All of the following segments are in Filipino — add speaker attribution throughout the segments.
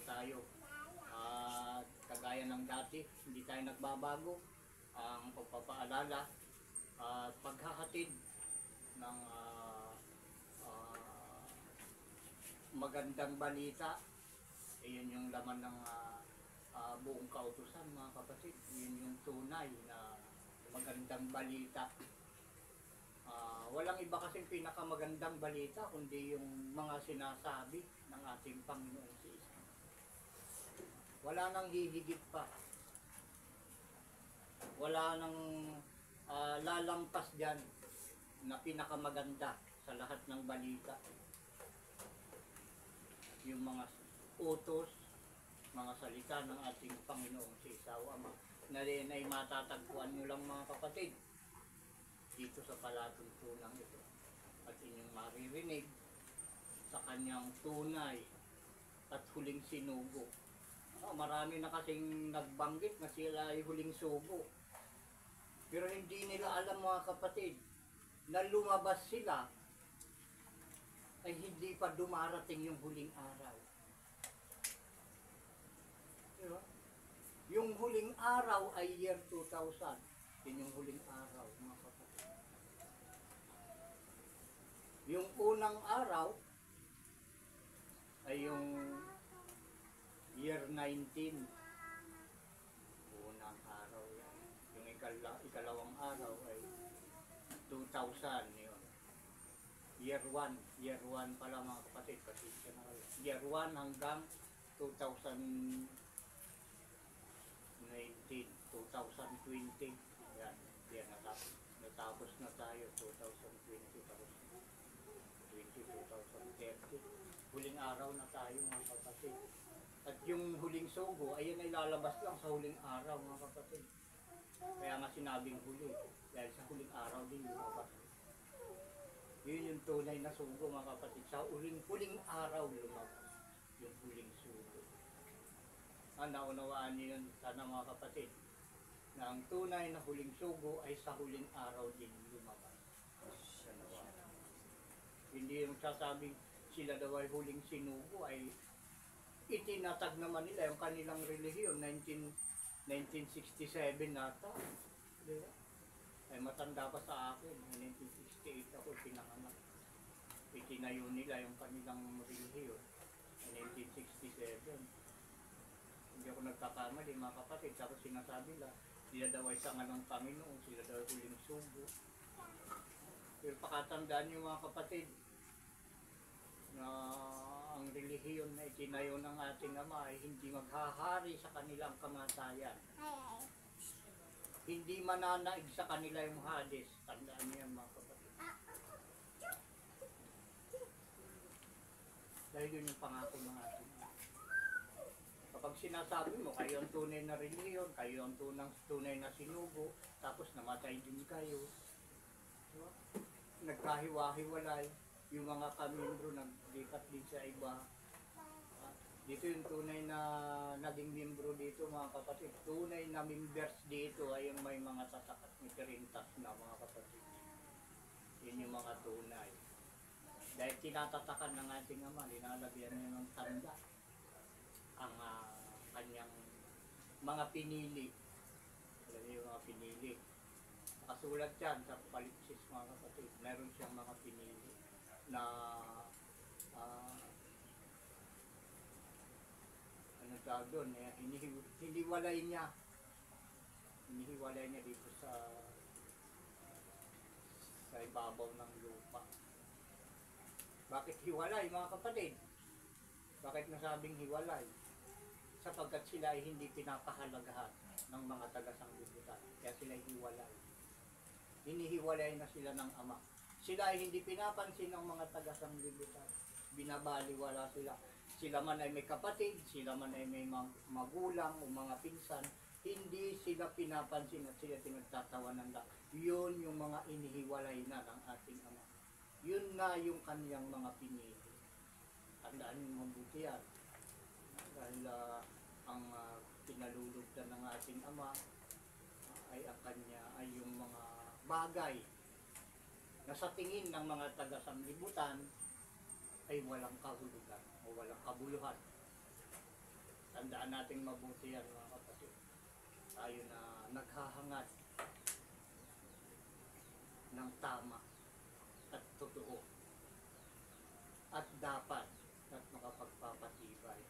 Speaker 1: tayo. At kagaya ng dati, hindi tayo nagbabago. Ang pagpapaalala at paghahatid ng magandang balita. Iyon yung laman ng buong kautusan, mga kapatid. Yun yung tunay na magandang balita. Walang iba kasing pinakamagandang balita kundi yung mga sinasabi ng ating Panginoong Jesus. Wala nang hihigit pa. Wala nang lalampas dyan na pinakamaganda sa lahat ng balita. Yung mga utos, mga salita ng ating Panginoong si Isaw Ama na rin ay matatagpuan nyo lang, mga kapatid, dito sa palatuntunan ito. At inyong maririnig sa kanyang tunay at huling sinugo. Marami na kasing nagbanggit na sila ay huling sugo. Pero hindi nila alam, mga kapatid, na lumabas sila ay hindi pa dumarating yung huling araw. Diba? Yung huling araw ay year 2000. Yun yung huling araw, mga kapatid. Yung unang araw ay yung year 19. Unang araw yan. Yung ikalawang araw ay 2000 yun. Year 1. Year 1 pala, mga kapatid. Kasi year 1 hanggang 2019, 2020. Yan. Yan natapos na tayo. 2020 tapos 2030. Huling araw na tayo, mga kapatid. At yung huling sugo, ayun ay lalabas lang sa huling araw, mga kapatid. Kaya nga sinabing huli. Dahil sa huling araw din lumabas. Yun yung tunay na sugo, mga kapatid. Sa huling araw lumabas. Yung huling sugo. Naunawaan niyo yun, sana, mga kapatid, na ang tunay na huling sugo ay sa huling araw din lumabas. Hindi yung sasabing sila daw ay huling sinugo, ay itinatag naman nila yung kanilang relihiyon, 1967 nata. Diba? Ay matanda pa sa akin, 1968 ako pinanganak. Itinayo nila yung kanilang relihiyon, 1967. Hindi ako nagkakamali, mga kapatid. Tapos sinasabi nila, sila daw ay sanga ng Panginoon, sila daw ay huling sugo. Pero pakatandaan niyo, mga kapatid, na ang relihiyon na itinayo ng ating Ama ay hindi maghahari sa kanilang kamatayan. Hindi mananaig sa kanila yung Hades. Tandaan niyo yan, mga kapatid. Dahil yun yung pangako ng ating Ama. Kapag sinasabi mo, kayo ang tunay na relihiyon, kayo ang tunay na sinugo, tapos namatay din kayo. Diba? Nagkahiwa-hiwalay, yung mga kamiyembro naglipat din sa iba. Dito yung tunay na naging miyembro dito, mga kapatid. Tunay na members dito ay yung may mga tatak at mitirintas na, mga kapatid. Yun yung mga tunay. Dahil tinatatakan ng ating Ama, linalagyan niya ng tanda ang kanyang mga pinili. Alam niyo yung mga pinili. Nakasulat yan sa Palipsis, mga kapatid. Meron siyang mga pinili na ano tawag doon, hinihiwalay niya dito sa ibabaw ng lupa. Bakit hiwalay, mga kapatid? Bakit nasabing hiwalay? Sapagkat sila ay hindi pinapahalagahan ng mga taga-sanglibutan. Kaya sila ay hiwalay. Hinihiwalay na sila ng Ama. Sila ay hindi pinapansin ng mga taga-sanglibutan. Binabaliwala sila. Sila man ay may kapatid, sila man ay may magulang o mga pinsan, hindi sila pinapansin at sila pinagtatawanan lang. Yun yung mga inihiwalay na ng ating Ama. Yun na yung kaniyang mga pinili. Tandaan yung mabuti yan. Dahil ang pinalulugdan ng ating Ama ay ang kanya ay yung mga bagay na sa tingin ng mga taga-sanglibutan ay walang kahulugan o walang kabuluhan. Tandaan natin mabuti yan mga kapatid. Tayo na naghahangad ng tama at totoo at dapat at makapagpapatibay.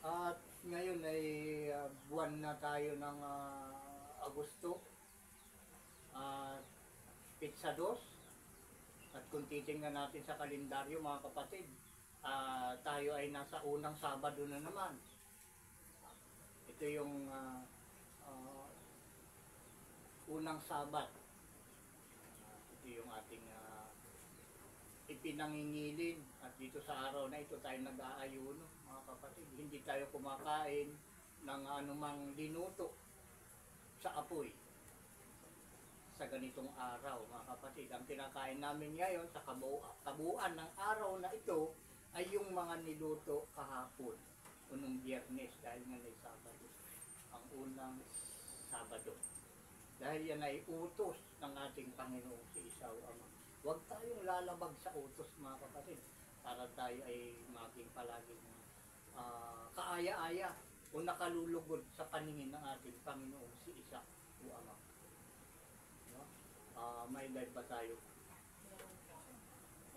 Speaker 1: At ngayon ay buwan na tayo ng Agosto at Pitsa 2. At kung titingnan natin sa kalendaryo mga kapatid, tayo ay nasa unang Sabado na naman. Ito yung unang Sabat. Ito yung ating ipinangingilin, at dito sa araw na ito tayo nag-aayuno mga kapatid. Hindi tayo kumakain ng anumang linuto sa apoy sa ganitong araw mga kapatid. Ang kinakain namin ngayon sa kabuuan ng araw na ito ay yung mga niluto kahapon o nung Biyernes, dahil nga ay Sabado, ang unang Sabado. Dahil yan ay utos ng ating Panginoong si Isaw Ama. Huwag tayong lalabag sa utos mga kapatid, para tayo ay maging palaging kaaya-aya o nakalulugod sa paningin ng ating Panginoong si Isaw Ama. No? May live ba tayo?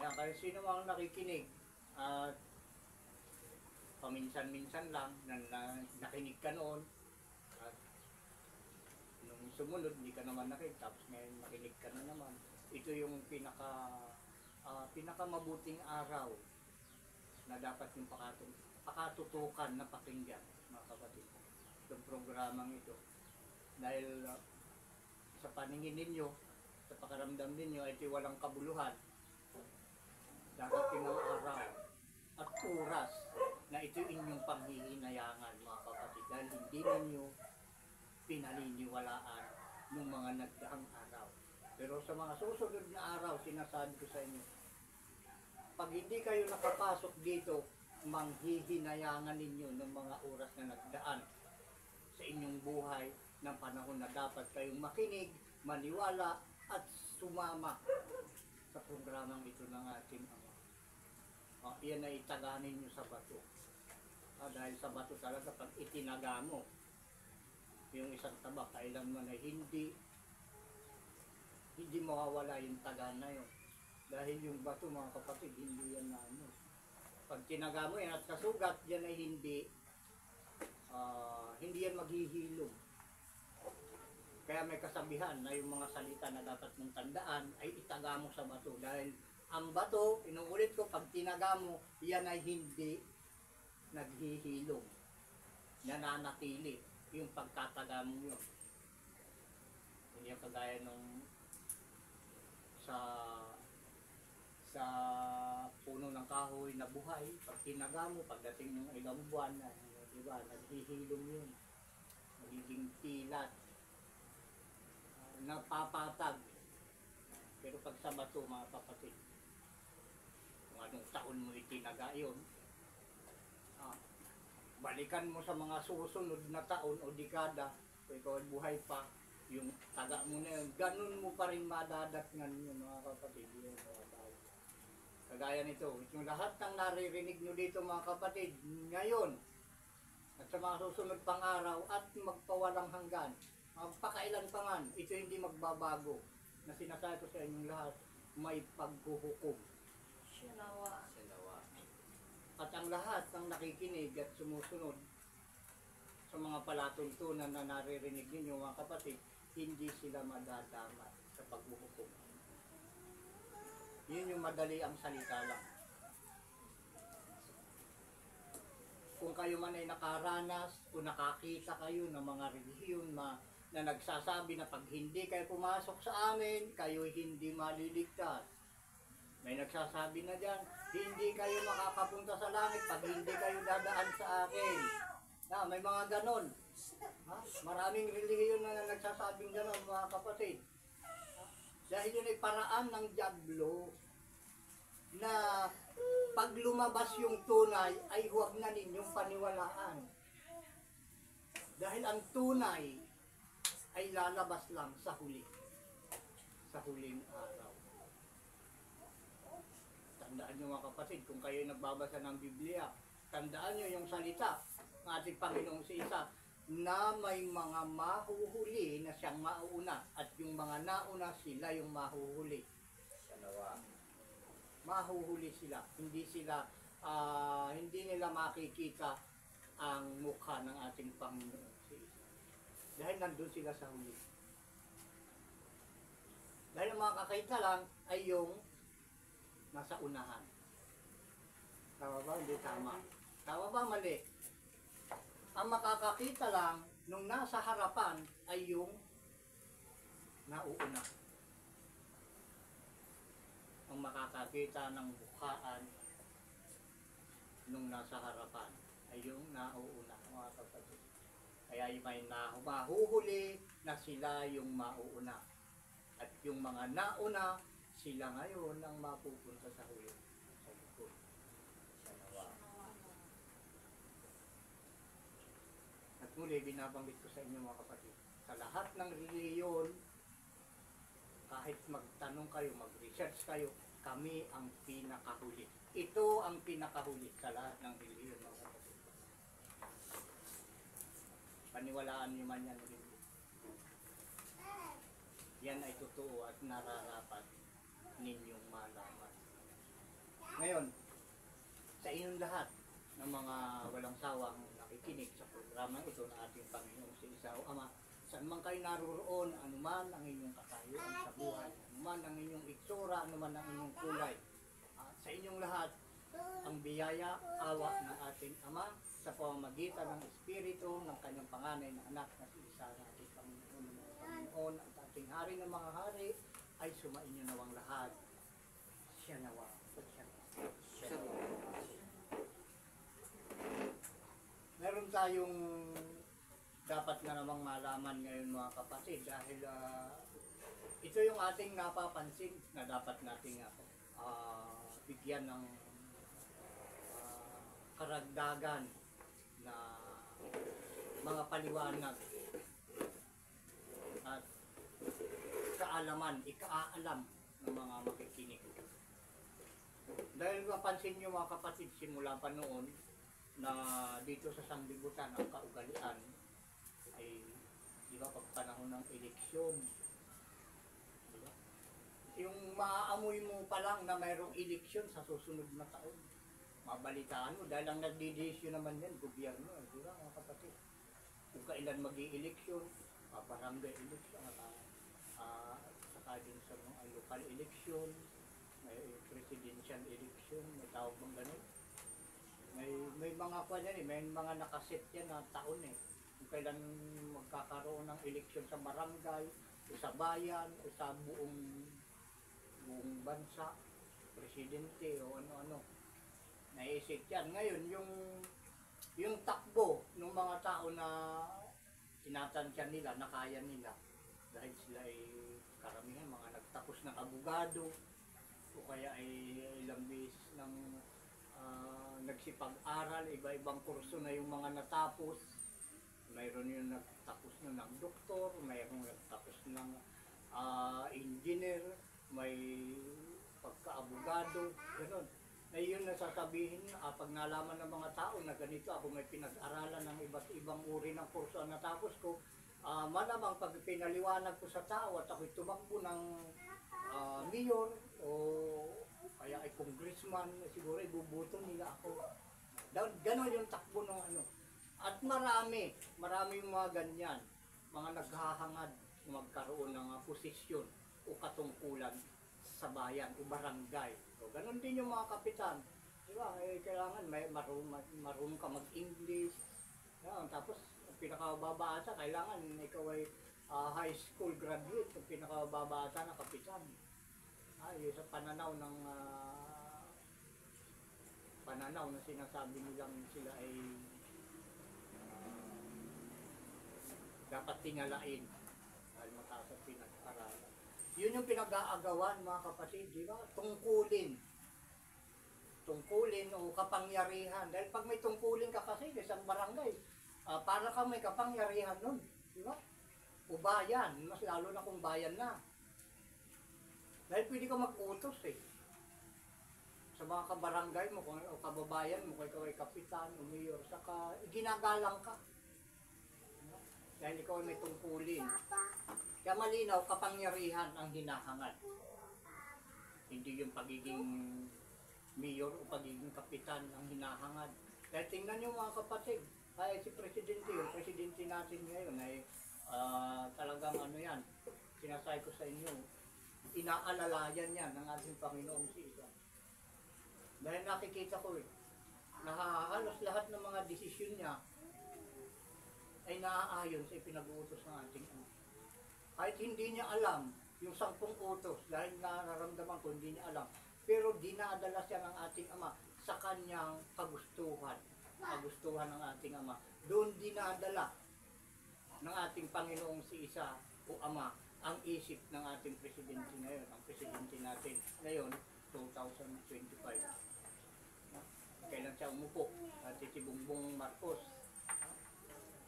Speaker 1: Yan, kaya sino mang nakikinig at paminsan-minsan lang nakinig ka noon at nung sumunod hindi ka naman nakinig, tapos ngayon makinig ka na naman. Ito yung pinakamabuting araw na dapat yung pakatutukan na pakinggan mga kapatid, itong programang ito. Dahil sa paningin ninyo, sa pakaramdam ninyo, ito walang kabuluhan. Darating ang araw at oras na ito inyong panghihinayangan mga kapatid, dahil hindi ninyo pinaniniwalaan ng mga nagdaang araw. Pero sa mga susunod na araw, sinasabi ko sa inyo, pag hindi kayo nakapasok dito, manghihinayangan ninyo ng mga oras na nagdaan sa inyong buhay ng panahon na dapat kayong makinig, maniwala at sumama sa programang ito ng ating Ama. Iyan ay itaganin nyo sa bato. Dahil sa bato talaga, pag itinaga mo yung isang taba, kailanman ay hindi mawawala yung taga na yun. Dahil yung bato mga kapatid, hindi yan na ano. Pag tinaga mo yan at kasugat, yan ay hindi yan maghihilom. Kaya may kasabihan na yung mga salita na dapat mong tandaan ay itaga mo sa bato. Dahil ang bato, inuulit ko, pag tinaga mo, yan ay hindi naghihilom. Nananatili yung pagkataga mo yun. Hindi yung kagaya nung sa puno ng kahoy na buhay, pag tinaga mo, pagdating ng ilang buwan na, diba, naghihilom yun. Magiging tilat, napapatag. Pero pag sa bato mga kapatid, kung anong taon mo itinaga yun, balikan mo sa mga susunod na taon o dekada, kung ikaw ay buhay pa, yung taga mo na yun, ganun mo pa rin madadatngan yun mga kapatid. Yun, kagaya nito, yung lahat ng naririnig nyo dito mga kapatid, ngayon, at sa mga susunod pang araw, at magpawalang hanggan, magpakailan pa man, ito hindi magbabago, na sinasabi ko sa inyong lahat, may paghuhukom.
Speaker 2: Sinawa.
Speaker 1: At ang lahat ng nakikinig at sumusunod sa mga palatuntunan na naririnig ninyo mga kapatid, hindi sila madadamay sa paghuhukom. Yun yung madali ang salita lang. Kung kayo man ay nakaranas o nakakita kayo ng mga relihiyon na nagsasabi na pag hindi kayo pumasok sa amin, kayo hindi maliligtas. May nagsasabi na dyan, hindi kayo makakapunta sa langit pag hindi kayo dadaan sa akin. May mga ganon. Maraming relihiyon na nagsasabing ganon mga kapatid. Dahil yun ay paraan ng dyablo na pag lumabas yung tunay ay huwag na ninyong paniwalaan. Dahil ang tunay ay lalabas lang sa huli. Sa huling araw. Tandaan nyo mga kapatid, kung kayo nagbabasa ng Biblia, Tandaan nyo yung salita ng ating Panginoong si Isa na may mga mahuhuli na siyang mauuna at yung mga nauna sila yung mahuhuli. Mahuhuli sila. Hindi nila makikita ang mukha ng ating Panginoon si Isa. Dahil nandun sila sa huli. Dahil ang makakita lang ay yung nasa unahan. Tama ba? Hindi tama. Tama ba? Mali. Ang makakakita lang nung nasa harapan ay yung nauuna. Ang makakakita ng bukhaan nung nasa harapan ay yung nauuna, mga kapatid. Kaya may mahuhuli na sila yung mauuna. At yung mga nauna, sila ngayon ang mapupunta sa huli. Sa likod. Sa nawa. At muli, binabanggit ko sa inyo mga kapatid, sa lahat ng reliyon, kahit magtanong kayo, mag-research kayo, kami ang pinakahuli. Ito ang pinakahuli sa lahat ng reliyon mga kapatid. Paniwalaan niyo man yan reliyon. Yan ay totoo at nararapat ninyong malaman. Ngayon, sa inyong lahat ng mga walang sawang nakikinig sa programang ito na ating Panginoong si Isa o Ama, saan man kayo naroroon, anuman ang inyong katayuan sa buhay, anuman ang inyong itsura, anuman ang inyong kulay, sa inyong lahat, ang biyaya, awa ng ating Ama sa pamamagitan ng Espiritu ng kanyang panganay na anak na si Isa na ating Panginoon at ating Hari ng mga hari ay sumainyo nawang lahat. Siya nawa. Siya nawa. Meron tayong dapat na namang malaman ngayon mga kapatid dahil ito yung ating napapansin na dapat nating bigyan ng karagdagan na mga paliwanag at kaalaman, ikaalam ng mga makikinig. Dahil mapansin nyo mga kapatid, simula pa noon na dito sa sanglibutan ang kaugalian ay, di ba, pag panahon ng eleksyon, di ba? Yung maaamoy mo pa lang na mayroong eleksyon sa susunod na taon, mabalitaan mo dahil ang nagdidesisyon naman yan, gobyerno, di ba mga kapatid? Kung kailan mag-i-eleksyon, barangay eleksyon, saka din sa mga local election, may presidential election, may tawag bang ganun? May mga may mga nakaset yan na taon eh. Kung kailan magkakaroon ng eleksyon sa barangay, o sa bayan, o sa buong bansa, presidente o ano-ano. Naiisip yan. Ngayon, yung takbo ng mga tao na tinatansya nila, nakaya nila, dahil sila ay karamihan mga nagtapos ng abogado o kaya ay ilang beses ng nagsipag-aral, iba-ibang kurso na yung mga natapos. Mayroon yung nagtapos na ng doktor, mayroon nagtapos ng engineer, may pagka-abogado, gano'n. Na yun nasasabihin, pag nalaman ng mga tao na ganito, ako may pinag-aralan ng iba't ibang uri ng kurso ang natapos ko, malamang pag pinaliwanag ko sa tao at ako'y tumakbo ng mayor o kaya ay congressman, siguro ibubuto nila ako. Ganon yung takbo ng ano. At marami mga ganyan, mga naghahangad magkaroon ng posisyon o katungkulan sa bayan o barangay. So, ganon din yung mga kapitan. Diba? Kailangan marunong ka mag-English. Tapos, pinakababa ata, kailangan ikaw ay high school graduate, yung pinakababa ata na kapitan. Yung sa pananaw na sinasabi nilang sila ay dapat tingalain dahil mataas ang pinag-aralan. Yun yung pinag-aagawan mga kapatid, di ba? Tungkulin o kapangyarihan. Dahil pag may tungkulin ka kasi isang barangay, para kang may kapangyarihan nun, di ba? O bayan, mas lalo na kung bayan na. Dahil pwede ka mag-utos sa mga kabarangay mo, kung o kababayan mo, kung ikaw ay kapitan o mayor, saka ginagalang ka. Dahil ikaw ay may tungkulin. Kaya malinaw, kapangyarihan ang hinahangad. Hindi yung pagiging mayor o pagiging kapitan ang hinahangad. Dahil tingnan niyo mga kapatid, ay si Presidente, yung Presidente natin ngayon ay talagang ano yan, sinasabi ko sa inyo, inaalalayan yan ng ating Panginoong Isa. Dahil nakikita ko na halos lahat ng mga desisyon niya ay naaayon sa ipinag-uutos ng ating Ama. Kahit hindi niya alam yung 10 utos, dahil nararamdaman ko hindi niya alam, pero dinadala siya ng ating Ama sa kanyang kagustuhan ng ating Ama. Doon dinadala ng ating Panginoong Isa o Ama ang isip ng ating Presidente ngayon, ang Presidente natin ngayon, 2025. Kailan siya umupo? At si Bongbong Marcos.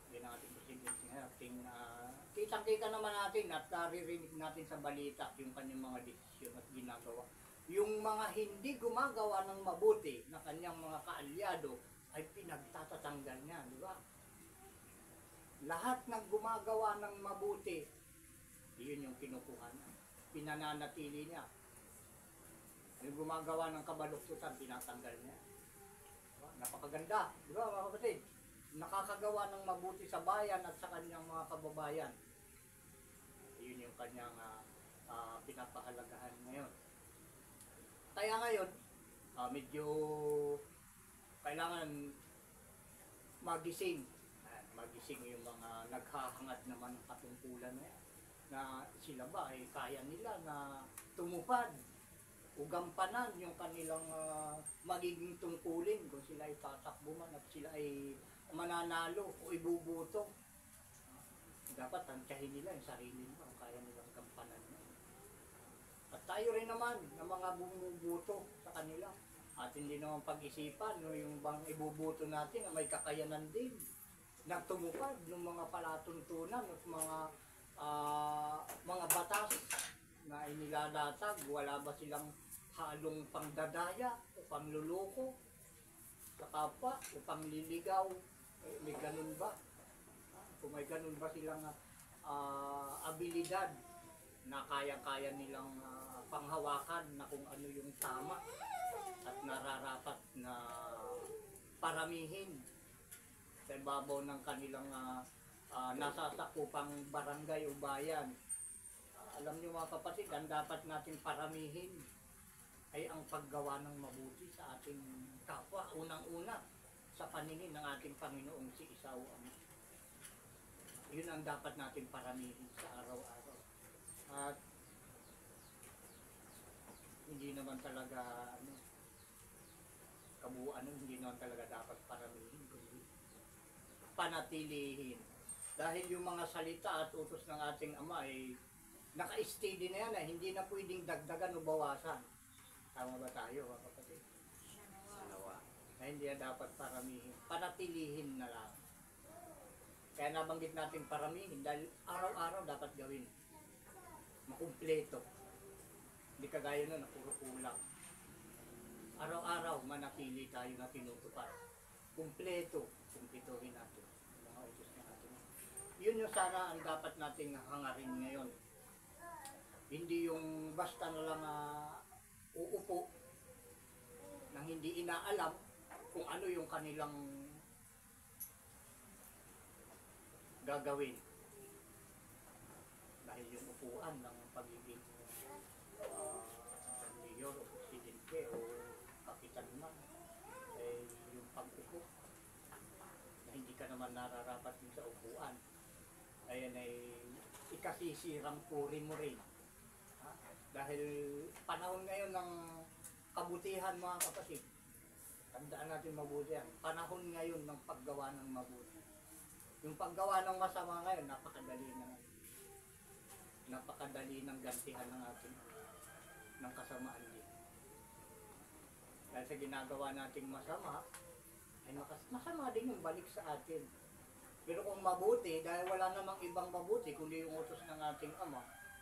Speaker 1: Yan ang ating Presidente ngayon. Kitang-kita naman natin at naririnig natin sa balita yung kanyang mga desisyon at ginagawa. Yung mga hindi gumagawa ng mabuti na kanyang mga kaalyado ay pinagtatatanggal niya, di ba? Lahat ng gumagawa ng mabuti, yun yung kinukuha niya. Pinananatili niya. Yung gumagawa ng kabaluktutan, tinatanggal niya. Diba? Napakaganda, di ba mga kapatid? Nakakagawa ng mabuti sa bayan at sa kanyang mga kababayan. Yun yung kanyang pinapahalagahan ngayon. Kaya ngayon, medyo kailangan magising. Magising yung mga naghahangad naman ng katungkulan na yan. Na sila ba ay kaya nila na tumupad o gampanan yung kanilang magiging tungkulin kung sila ay tatakbo man at sila ay mananalo o ibubuto. Dapat tansyahin nila yung sarili nila kung kaya nilang gampanan. At tayo rin naman ng mga bumubuto sa kanila. At hindi naman pag-isipan no, yung bang ibubuto natin na may kakayanan din na tumupad ng mga palatuntunan at mga batas na inilalatag. Wala ba silang halong pangdadaya o pangluloko sa kapwa o pangliligaw? May ganun ba? Kung may ganun ba silang abilidad na kaya-kaya nilang panghawakan na kung ano yung tama at nararapat na paramihin sa ibabaw ng kanilang nasasakupang barangay o bayan. Alam niyo mga kapatid, ang dapat natin paramihin ay ang paggawa ng mabuti sa ating kapwa. Unang-una, sa paningin ng ating Panginoong si Isa o Ama. Yun ang dapat natin paramihin sa araw-araw. At hindi naman talaga kabuuan, hindi naman talaga dapat paramihin, kundi panatilihin. Dahil yung mga salita at utos ng ating Ama ay naka-steady na yan, hindi na pwedeng dagdagan o bawasan. Tama ba tayo, mga kapatid? Na hindi na dapat paramihin, panatilihin na lang. Kaya nabanggit natin paramihin dahil araw-araw dapat gawin. Makumpleto. Hindi kagaya na puro kulang. Araw-araw manatili tayo na tinutupad. Kumpleto, kumpletuhin natin. Mga utos na natin. Yun yung sana ang dapat nating hangarin ngayon. Hindi yung basta na lang uupo nang hindi inaalam kung ano yung kanilang gagawin. Dahil yung upuan ng pagiging mayor o presidente o kapitan man ay yung pag-upo na hindi ka naman nararapat din sa upuan. Ayan ay ikasisirang puri mo rin. Dahil panahon ngayon ng kabutihan mga kapatid, tandaan natin mabuti yan. Panahon ngayon ng paggawa ng mabuti. Yung paggawa ng masama ngayon, napakadali ng gantihan ng ating ng kasamaan din. Dahil sa ginagawa nating masama, ay masama din yung balik sa atin. Pero kung mabuti, dahil wala namang ibang mabuti, kundi yung utos ng ating Ama,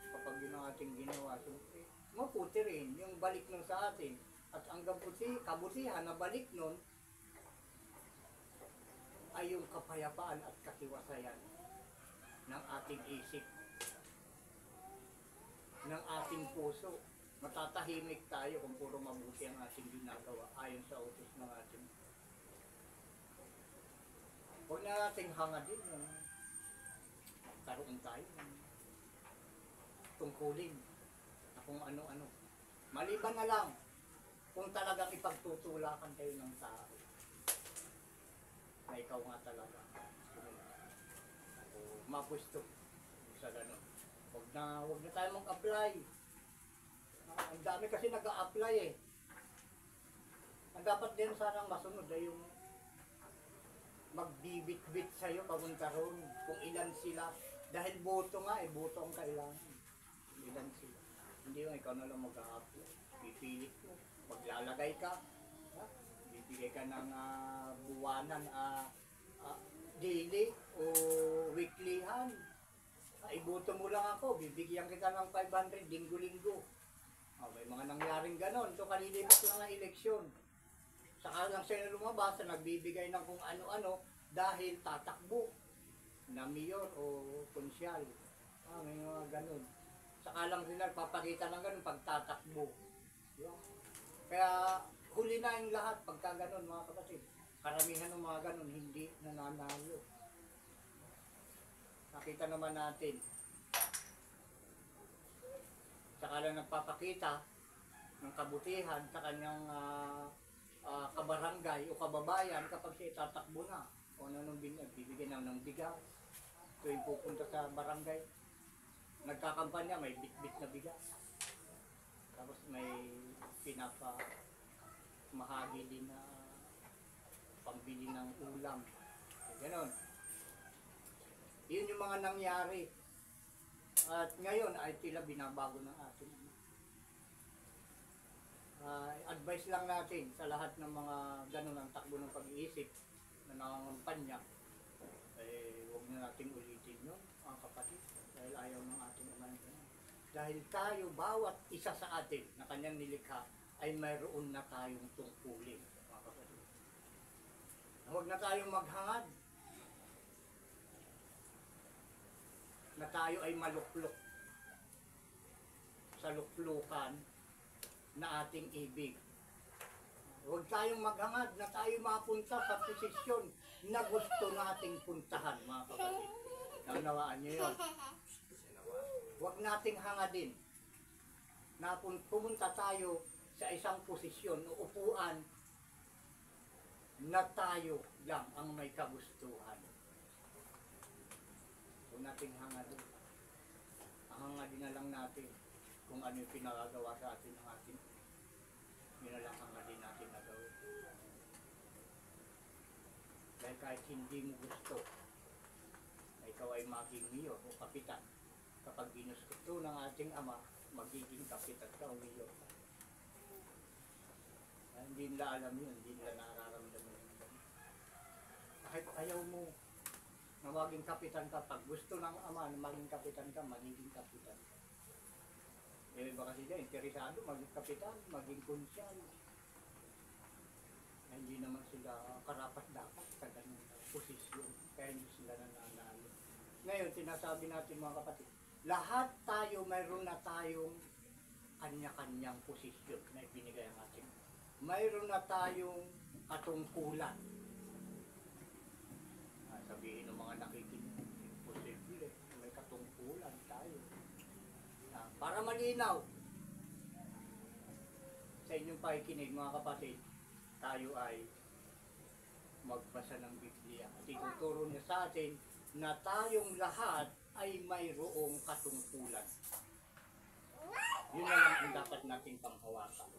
Speaker 1: kapag yun ang ating ginawa, so, mabuti rin yung balik nung sa atin. At ang kabutihan na balik nun ay yung kapayapaan at katiwasayan ng ating isip, ng ating puso. Matatahimik tayo kung puro mabuti ang ating ginagawa ayon sa utos ng ating. Huwag na nating hanga din yung karoon tayo ng tungkulin na kung ano-ano. Maliban na lang kung talagang ipagtutulakan kayo ng tao na ikaw nga talaga o mapusto sa gano'n. Huwag na tayo mag-apply. Ang dami kasi nag-a-apply eh. Ang dapat din sanang masunod ay yung magbibit-bit sa'yo pamunta ron kung ilan sila. Dahil boto nga eh, boto ang kailangan. Ilan sila. Hindi yung ikaw na lang mag-a-apply. Pipilit mo. Maglalagay ka. Ha? Bibigay ka ng buwanan, daily o weeklyhan. Iboto mo lang ako, bibigyan kita ng 500 linggo-linggo. May mga nangyaring ganon. So kalilipas lang ang eleksyon. Saka lang sila lumabas na nagbibigay ng kung ano-ano dahil tatakbo na mayor o konsyal. May mga ganon. Saka lang sila papakita ng ganon pagtatakbo. Kaya huli na yung lahat pagka ganon mga kapatid. Karamihan ng mga ganon hindi nananalo. Nakita naman natin. Saka lang nagpapakita ng kabutihan sa kanyang kabarangay o kababayan kapag siya tatakbo na. O ano nung bibigyan ng bigas. So yung pupunta sa barangay, nagkakampanya, may bit-bit na bigas. Tapos may mahagi din na pambili ng ulam. Ganon. Yun yung mga nangyari. At ngayon ay tila binabago ng ating advice lang natin sa lahat ng mga ganun ang takbo ng pag-iisip na nangangampanya. Huwag na natin ulitin yun, mga kapatid. Dahil ayaw ng ating uman. Dahil tayo, bawat isa sa atin na kanyang nilikha ay mayroon na tayong tungkulin, mga kapatid. Huwag na tayong maghangad na tayo ay maluklok sa luklukan na ating ibig. Huwag tayong maghangad na tayo mapunta sa posisyon na gusto nating puntahan, mga kapatid. Naunawaan niyo yun. Huwag nating hangadin na pumunta tayo sa isang posisyon o upuan na tayo lang ang may kagustuhan. Nating hangadin. Ang hangadin na lang natin kung ano yung pinagagawa sa atin ng ating. Yun na lang hangadin natin na gawin. Dahil kahit hindi mo gusto na ikaw ay maging mayor o kapitan, kapag ginusto ng ating ama, magiging kapitan ka o mayor. Hindi nila alam yun, hindi nila nararamdaman yun. Kahit ayaw mo na maging kapitan ka, pag gusto ng ama na maging kapitan ka, magiging kapitan. Iba kasi dyan, interesado, maging kapitan, maging konsyal. Hindi naman sila karapat-dapat sa ganung posisyon, kaya hindi sila nananalo. Ngayon, sinasabi natin mga kapatid, lahat tayo, mayroon na tayong kanya-kanyang posisyon na ibinigay ang ating. Mayroon na tayong katungkulan. Sabihin ng mga nakikinig, imposible, may katungkulan tayo. Para malinaw sa inyong pakikinig mga kapatid, tayo ay magbasa ng Biblia. At ituturo niya sa atin na tayong lahat ay mayroong katungkulan. Yun na lang ang dapat nating panghawakan.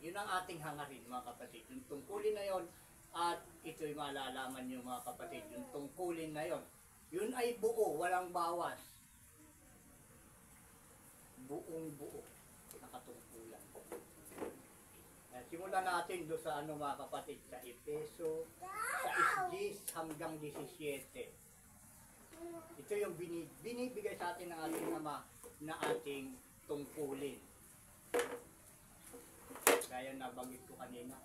Speaker 1: Yun ang ating hangarin mga kapatid. Yung tungkulin na yon. At ito'y malalaman niyo mga kapatid, yung tungkulin na yon, yun ay buo, walang bawas. Buong buo, nakatungkulan. Simulan natin doon sa mga kapatid, sa Efeso, sa 10 hanggang 17. Ito yung binibigay sa atin ng ating ama na ating tungkulin. binabanggit ko kanina.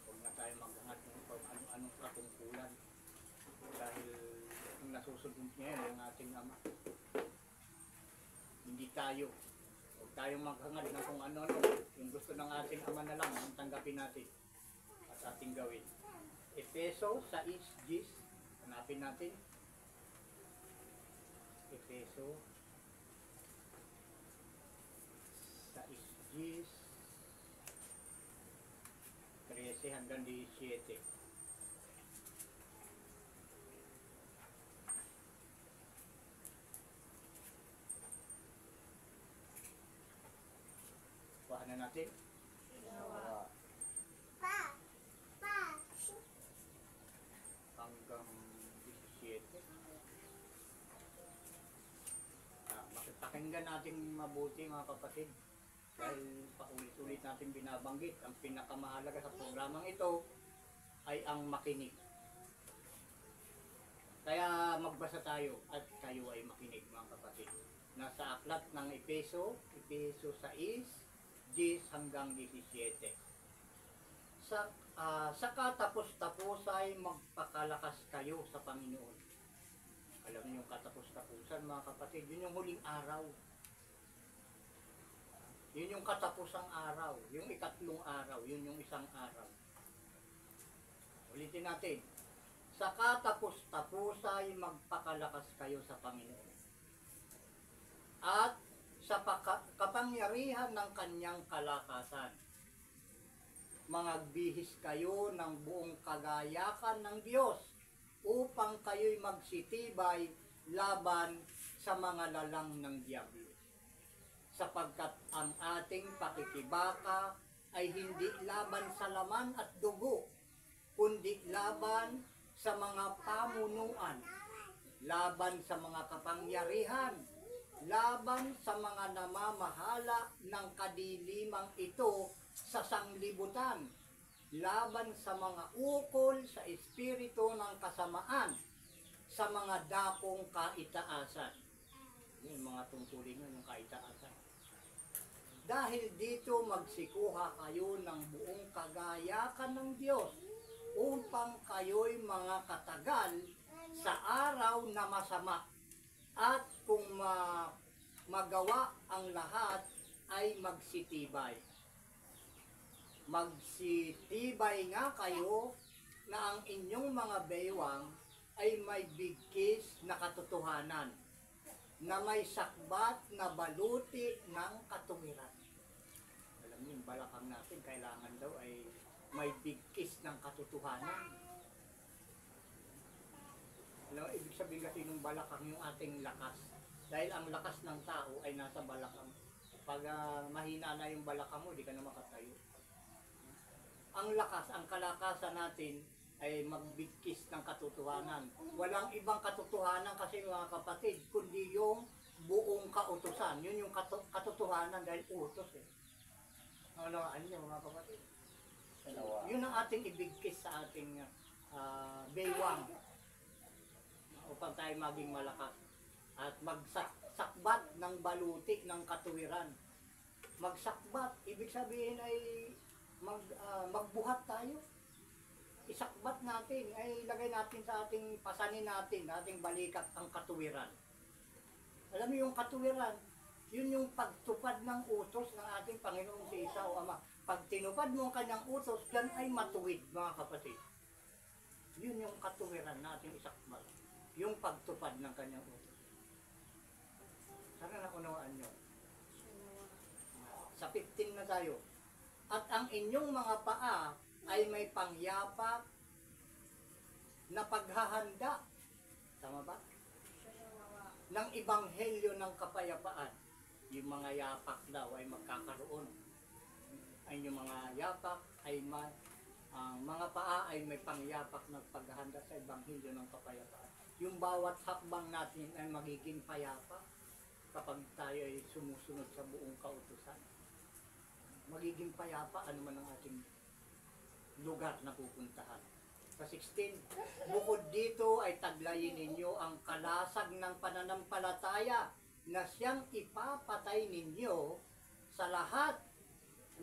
Speaker 1: Huwag na tayo maghangad ng kung ano-anong katungkulan. Dahil yung nasusunod niya yun, ang ating Ama. Hindi tayo. Huwag tayong maghangad ng kung ano-ano. Yung gusto ng ating Ama na lang, ang tanggapin natin at ating gawin. Efeso 6:10. Hanapin natin. Efeso 6:10, 13 hanggang 17. Kuha na natin.
Speaker 2: Ginawa.
Speaker 1: Hanggang 17. Pakinggan natin mabuti mga kapatid. Dahil paulit-ulit natin binabanggit, ang pinakamahalaga sa programang ito ay ang makinig. Kaya magbasa tayo at tayo ay makinig mga kapatid. Nasa aklat ng Efeso 6:10 hanggang 17. Sa katapos-tapos ay magpakalakas kayo sa Panginoon. Alam niyo yung katapos-tapusan mga kapatid, yun yung huling araw. Yun yung katapusang araw, yung ikatlong araw, yun yung isang araw. Ulitin natin. Sa katapos-tapos ay magpakalakas kayo sa Panginoon. At sa kapangyarihan ng kanyang kalakasan, magbihis kayo ng buong kagayakan ng Diyos upang kayo'y magsitibay laban sa mga lalang ng Diablo. Sapagkat ang ating pakikibaka ay hindi laban sa laman at dugo, kundi laban sa mga pamunuan, laban sa mga kapangyarihan, laban sa mga namamahala ng kadilimang ito sa sanglibutan, laban sa mga ukol sa espiritu ng kasamaan, sa mga dakong kaitaasan. Yung mga tungkulin nyo, yung kaitaasan. Dahil dito magsikuha kayo ng buong kagayakan ng Diyos upang kayo'y mga katagal sa araw na masama. At kung magawa ang lahat ay magsitibay. Magsitibay nga kayo na ang inyong mga baywang ay may bigkis na katotohanan, na may sakbat na baluti ng katuwiran. Alam niyo, yung balakang natin kailangan daw ay may bigkis ng katotohanan. Alam, ibig sabihin kasi ng balakang yung ating lakas. Dahil ang lakas ng tao ay nasa balakang. Pag mahina na yung balakang mo, di ka na makatayo. Ang lakas, ang kalakasan natin ay magbigkis ng katotohanan. Walang ibang katotohanan kasi mga kapatid, kundi yung buong kautusan. Yun yung katotohanan dahil utos eh. Ano mga kapatid? Yun ang ating ibigkis sa ating baywang upang tayo maging malakas at magsakbat ng baluti ng katuwiran. Magsakbat, ibig sabihin ay magbuhat tayo. Isakbat natin, ay ilagay natin sa ating pasanin natin, ating balikat ang katuwiran. Alam mo yung katuwiran, yun yung pagtupad ng utos ng ating Panginoong si Isa o Ama. Pag tinupad mo ang kanyang utos, yan ay matuwid mga kapatid. Yun yung katuwiran natin isakbat. Yung pagtupad ng kanyang utos. Sana naunawaan nyo. Sa 15 na tayo. At ang inyong mga paa ay may pangyapak na paghahanda. Tama ba? Ng ebanghelyo ng kapayapaan. Yung mga yapak daw ay magkakaroon. Ay yung mga yapak ay ang mga paa ay may pangyapak na paghahanda sa ebanghelyo ng kapayapaan. Yung bawat hakbang natin ay magiging payapa kapag tayo ay sumusunod sa buong kautusan. Magiging payapa ano man ang ating lugar na pupuntahan. Sa 16, bukod dito ay taglayin ninyo ang kalasag ng pananampalataya na siyang ipapatay ninyo sa lahat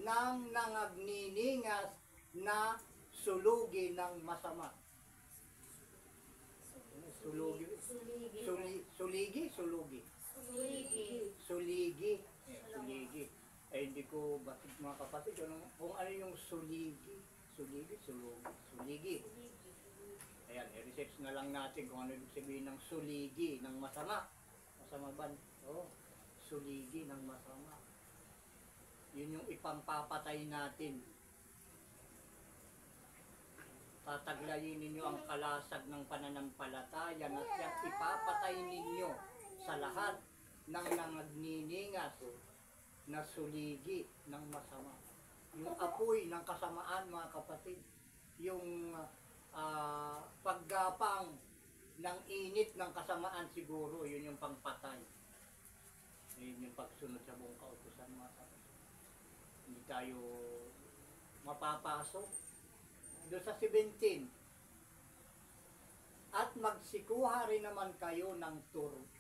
Speaker 1: ng nangagniningas na sulugi ng masama. Sulugi. Suligi? Sulugi. Suligi. Suligi. Hindi ko batid mga kapatid. Kung ano yung suligi? Suligi. Ayan, i-research na lang natin kung ano ibig sabihin ng suligi ng masama. Masama ba? Suligi ng masama. Yun yung ipampapatay natin. Tataglayin ninyo ang kalasag ng pananampalataya na siyang ipapatay ninyo sa lahat ng nangagniningas na suligi ng masama. Yung apoy ng kasamaan, mga kapatid. Yung paggapang ng init ng kasamaan siguro, yun yung pangpatay. Yun yung pagsunod sa buong kautusan, mga kapatid. Hindi tayo mapapasok. Doon sa 17, at magsikuha rin naman kayo ng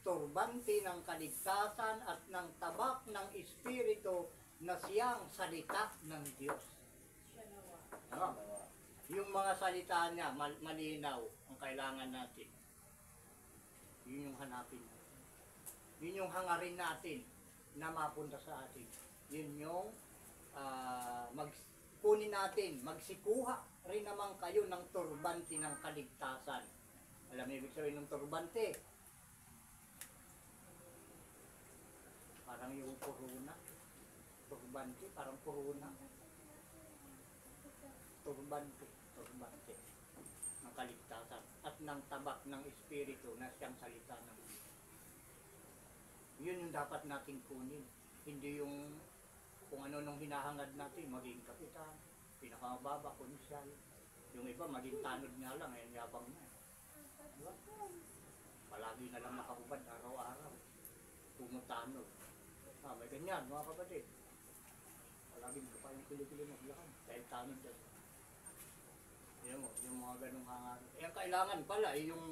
Speaker 1: turbante ng kaligtasan at ng tabak ng Espiritu na siyang salita ng Diyos. Yung mga salita niya, malinaw ang kailangan natin. Yun yung hanapin natin. Yun yung hangarin natin na mapunta sa atin. Yun yung kunin natin, magsikuha rin naman kayo ng turbante ng kaligtasan. Alam niyo ibig sabihin ng turbante? Parang yung corona. Turbante, parang corona. Turbante ng kaligtasan at ng tabak ng Espiritu na siyang salita ng Diyos. Yun yung dapat nating kunin. Hindi yung kung ano nung hinahangad natin, maging kapitan, pinakamababa, konsyal. Yung iba, maging tanod nga lang, ayun yabang na. Diba? Palagi na lang nakahubad araw-araw. Pumutanod. May ganyan, mga kapatid. Palagi ka pa yung kili-kili maglakad. Dahil tanod dyan. Yan mo, yung mga ganong hangarin. Ang kailangan pala, yung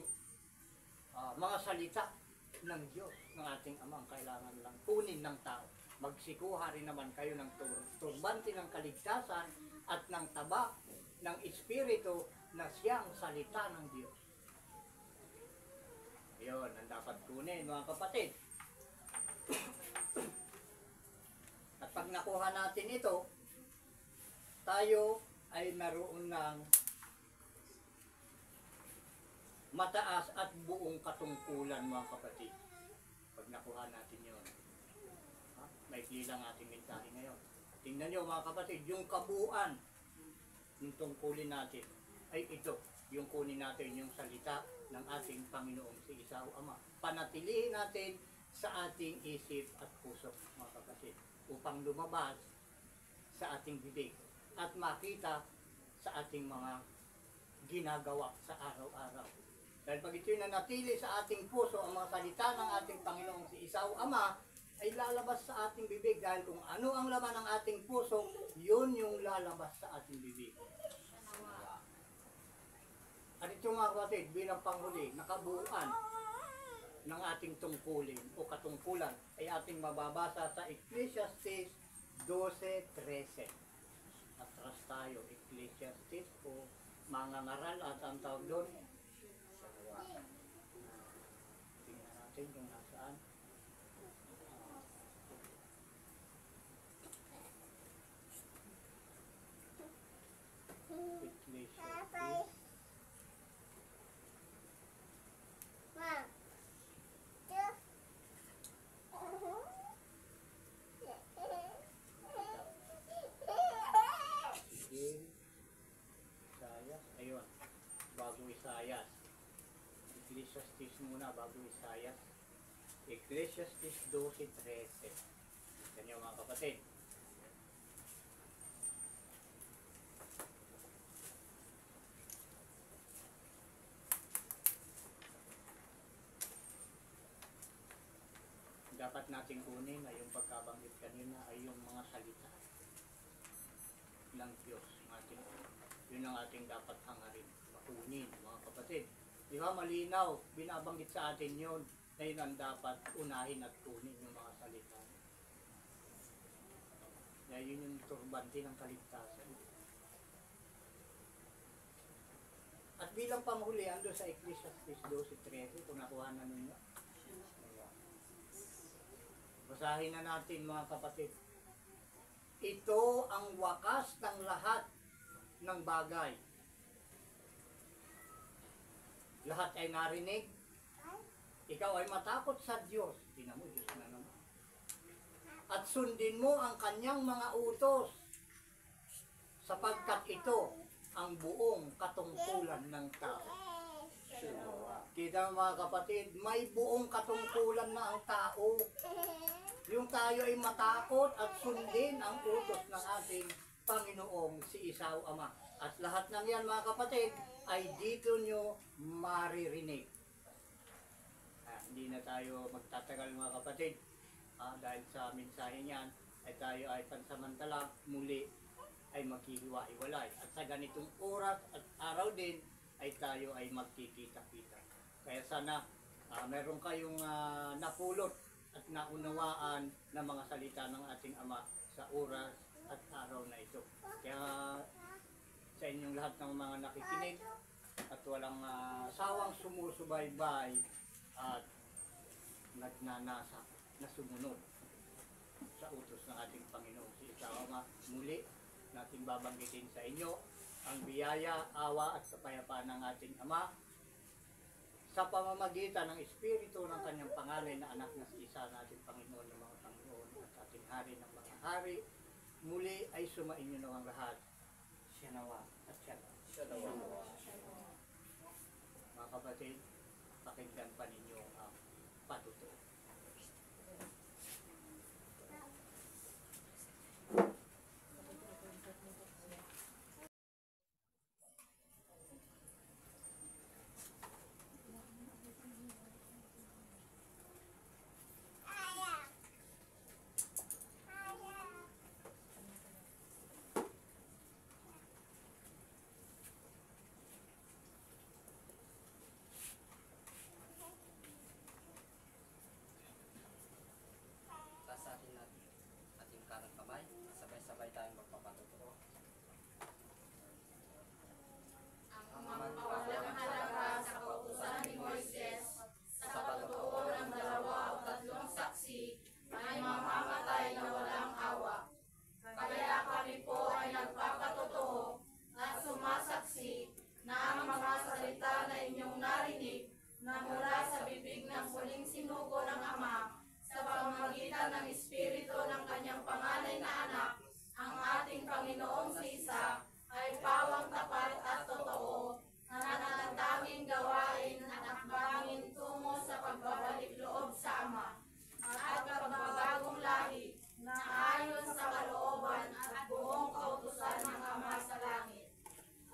Speaker 1: mga salita ng Diyos, ng ating Amang, kailangan lang kunin ng tao. Magsikuha rin naman kayo ng turbante ng kaligtasan at ng tabak ng Espiritu na siyang salita ng Diyos. Yun, ang dapat kunin, mga kapatid. At pag nakuha natin ito, tayo ay naroon ng mataas at buong katungkulan, mga kapatid. Pag nakuha natin yun. Maikli lang ating mensahe ngayon. Tingnan nyo, mga kapatid, yung kabuuan ng tungkulin natin ay ito. Yung kunin natin yung salita ng ating Panginoong si Isaw Ama. Panatilihin natin sa ating isip at puso, mga kapatid, upang lumabas sa ating bibig at makita sa ating mga ginagawa sa araw-araw. Dahil pag ito'y nanatili sa ating puso, ang mga salita ng ating Panginoong si Isaw Ama ay lalabas sa ating bibig. Dahil kung ano ang laman ng ating puso, yun yung lalabas sa ating bibig. At ito, mga kapatid, bilang panghuli, nakabuuan ng ating tungkulin o katungkulan ay ating mababasa sa Ecclesiastes 12:13. Atras tayo, Ecclesiastes o mga ngaral at ang tawag doon. Tingnan natin kung nasaan. Ecclesiastes. Ayun, bago Isaias. Ecclesiastes muna, bago Isaias. Ecclesiastes 12:13. Yan yung mga kapatid. Dapat natin kunin ay yung pagkabanggit kanina ay yung mga salita ng Diyos. Yun ang ating dapat hangarin, makunin, mga kapatid. Di ba malinaw, binabanggit sa atin yun, na yun ang dapat unahin at kunin yung mga salita. Na yun yung turbante ng kaligtasan. At bilang panghuli, ando sa Ecclesiastes 12:13, kung nakuha na ninyo. Basahin na natin mga kapatid. Ito ang wakas ng lahat ng bagay. Lahat ay narinig. Ikaw ay matakot sa Diyos. Tingnan mo, Diyos na naman. At sundin mo ang kanyang mga utos, sapagkat ito ang buong katungkulan ng tao. Kita mga kapatid, may buong katungkulan na ang tao. Yung tayo ay matakot at sundin ang utos ng ating Panginoong si Isaw Ama. At lahat ng yan mga kapatid ay dito nyo maririnig. Hindi na tayo magtatagal mga kapatid. Dahil sa mensahe niyan ay tayo ay pansamantala muli ay maghihiwa-iwalay. At sa ganitong oras at araw din ay tayo ay magkikita-kita. Kaya sana meron kayong napulot at naunawaan na mga salita ng ating Ama sa oras at araw na ito. Kaya sa inyong lahat ng mga nakikinig at walang sawang sumusubaybay at nagnanasa na sumunod sa utos ng ating Panginoon si Isaw Ama, muli natin babanggitin sa inyo ang biyaya, awa at kapayapaan ng ating Ama sa pamamagitan ng Espiritu ng kanyang pangalan na anak na si Isa na ating Panginoon ng mga Panginoon at ating Hari ng mga Hari. Muli ay sumainyo na ang lahat. Siya nawa at siya nawa. Mga kapatid, pakinggan pa ninyo ang patutuo.
Speaker 3: Tasahin natin ating kanang kamay, sabay-sabay tayong magpapatutuo.
Speaker 2: Ang magpawalang halaga sa kautusan ni Moises sa pagtutuo ng 2 o 3 saksi ay mamamatay na walang awa. Kaya kami po ay nagpapatutuo at sumasaksi na ang mga salita na inyong narinig na mula sa bibig ng huling sinugo ng Ama sa pamamagitan ng Espiritu ng kanyang panganay na anak, ang ating Panginoong si Isa, ay pawang tapat at totoo na natatanging gawain at akbangin tungo sa pagbabalik loob sa Ama at pagbabagong lahi na ayon sa kalooban at buong kautusan ng Ama sa langit.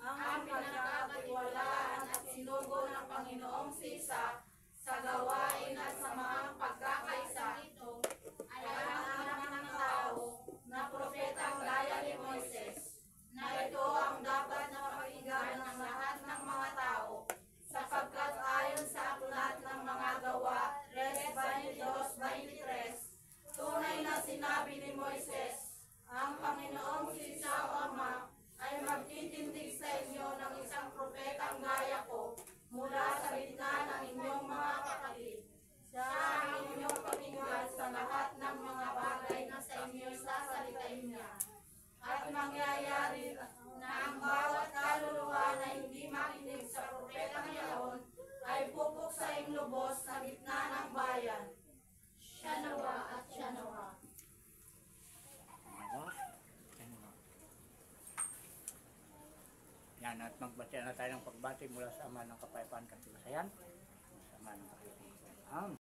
Speaker 2: Ang pinagkakatiwalaan at sinugo ng Panginoong si Isa sa gawain at sa mga pagkakaisa ito ay ang anak ng tao na propetang gaya ni Moises, na ito ang dapat na pakinggan ng lahat ng mga tao, sapagkat ayon sa aklat ng mga gawa 3:22-23, tunay na sinabi ni Moises, ang Panginoong si Isaw Ama ay magtitindig sa inyo ng isang propetang gaya ko mula sa gitna ng inyong mga kapatid. Siya ang inyong pakinggan sa lahat ng mga bagay na sa inyo'y sasalitain niya. At mangyayari na ang bawat kaluluwa na hindi makinig sa propetang yaon ay pupuksaing lubos sa gitna ng bayan. Siya nawa at siya nawa.
Speaker 1: Yan, at magbati na tayo ng pagbati mula sa Ama ng Kapayapaan, Katiwasayan, sa Ama ng Kapayapaan.